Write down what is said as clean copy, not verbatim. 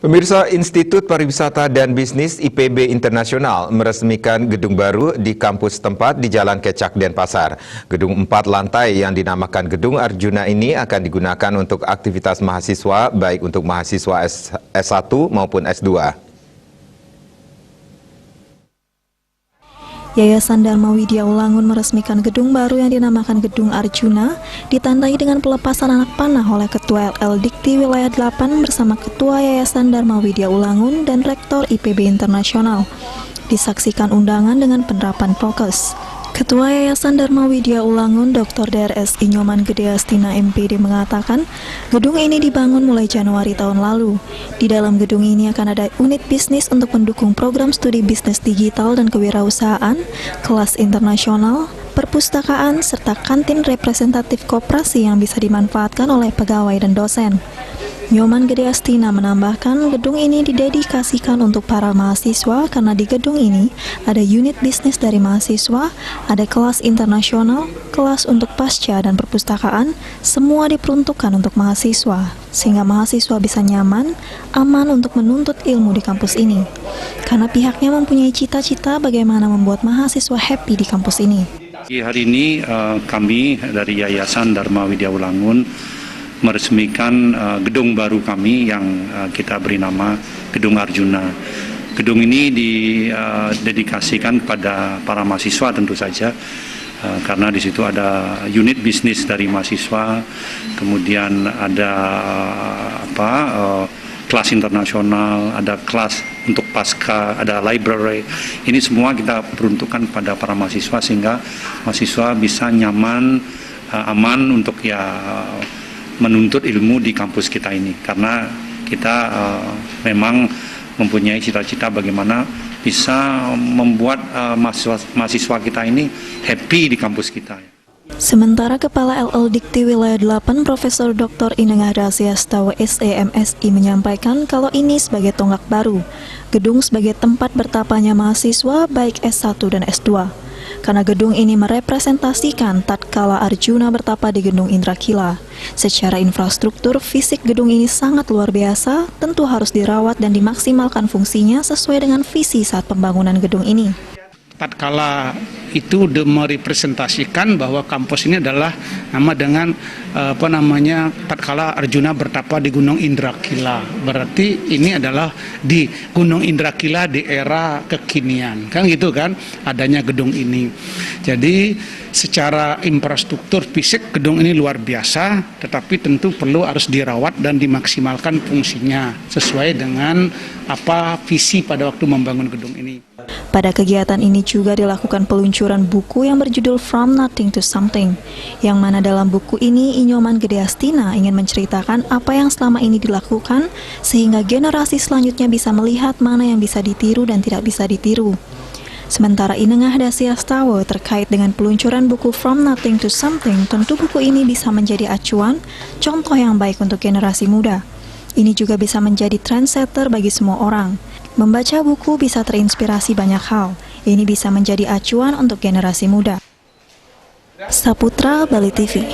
Pemirsa, Institut Pariwisata dan Bisnis IPB Internasional meresmikan gedung baru di kampus tempat di Jalan Kecak, Denpasar. Gedung 4 lantai yang dinamakan Gedung Arjuna ini akan digunakan untuk aktivitas mahasiswa, baik untuk mahasiswa S1 maupun S2. Yayasan Dharma Widya Ulangun meresmikan gedung baru yang dinamakan Gedung Arjuna, ditandai dengan pelepasan anak panah oleh Ketua LL Dikti Wilayah 8 bersama Ketua Yayasan Dharma Widya Ulangun dan Rektor IPB Internasional. Disaksikan undangan dengan penerapan prokes. Ketua Yayasan Dharma Widya Ulangun Dr. DRS Inyoman Gedeastina MPD mengatakan, gedung ini dibangun mulai Januari tahun lalu. Di dalam gedung ini akan ada unit bisnis untuk mendukung program studi bisnis digital dan kewirausahaan, kelas internasional, perpustakaan, serta kantin representatif koperasi yang bisa dimanfaatkan oleh pegawai dan dosen. Nyoman Gedeastina menambahkan gedung ini didedikasikan untuk para mahasiswa karena di gedung ini ada unit bisnis dari mahasiswa, ada kelas internasional, kelas untuk pasca dan perpustakaan, semua diperuntukkan untuk mahasiswa, sehingga mahasiswa bisa nyaman, aman untuk menuntut ilmu di kampus ini. Karena pihaknya mempunyai cita-cita bagaimana membuat mahasiswa happy di kampus ini. Hari ini kami dari Yayasan Dharma Widya Ulangun meresmikan gedung baru kami yang kita beri nama Gedung Arjuna. Gedung ini didedikasikan kepada para mahasiswa tentu saja, karena di situ ada unit bisnis dari mahasiswa, kemudian ada kelas internasional, ada kelas untuk pasca, ada library. Ini semua kita peruntukkan pada para mahasiswa sehingga mahasiswa bisa nyaman, aman untuk menuntut ilmu di kampus kita ini, karena kita memang mempunyai cita-cita bagaimana bisa membuat mahasiswa kita ini happy di kampus kita. Sementara Kepala LL Dikti Wilayah 8 Profesor Dr. Inengah Rahasiastawa SEMSI menyampaikan kalau ini sebagai tonggak baru, gedung sebagai tempat bertapanya mahasiswa baik S1 dan S2. Karena gedung ini merepresentasikan tatkala Arjuna bertapa di Gedung Indrakila. Secara infrastruktur, fisik gedung ini sangat luar biasa, tentu harus dirawat dan dimaksimalkan fungsinya sesuai dengan visi saat pembangunan gedung ini. Tatkala itu merepresentasikan bahwa kampus ini adalah nama dengan tatkala Arjuna bertapa di Gunung Indrakila. Berarti ini adalah di Gunung Indrakila di era kekinian, kan gitu kan, adanya gedung ini. Jadi secara infrastruktur fisik gedung ini luar biasa, tetapi tentu perlu harus dirawat dan dimaksimalkan fungsinya sesuai dengan visi pada waktu membangun gedung ini. Pada kegiatan ini juga dilakukan peluncuran buku yang berjudul From Nothing to Something, yang mana dalam buku ini Inyoman Gedeastina ingin menceritakan apa yang selama ini dilakukan sehingga generasi selanjutnya bisa melihat mana yang bisa ditiru dan tidak bisa ditiru. Sementara Inengah Rahasiastawa terkait dengan peluncuran buku From Nothing to Something, tentu buku ini bisa menjadi acuan, contoh yang baik untuk generasi muda. Ini juga bisa menjadi trendsetter bagi semua orang. Membaca buku bisa terinspirasi banyak hal. Ini bisa menjadi acuan untuk generasi muda. Saputra, Bali TV.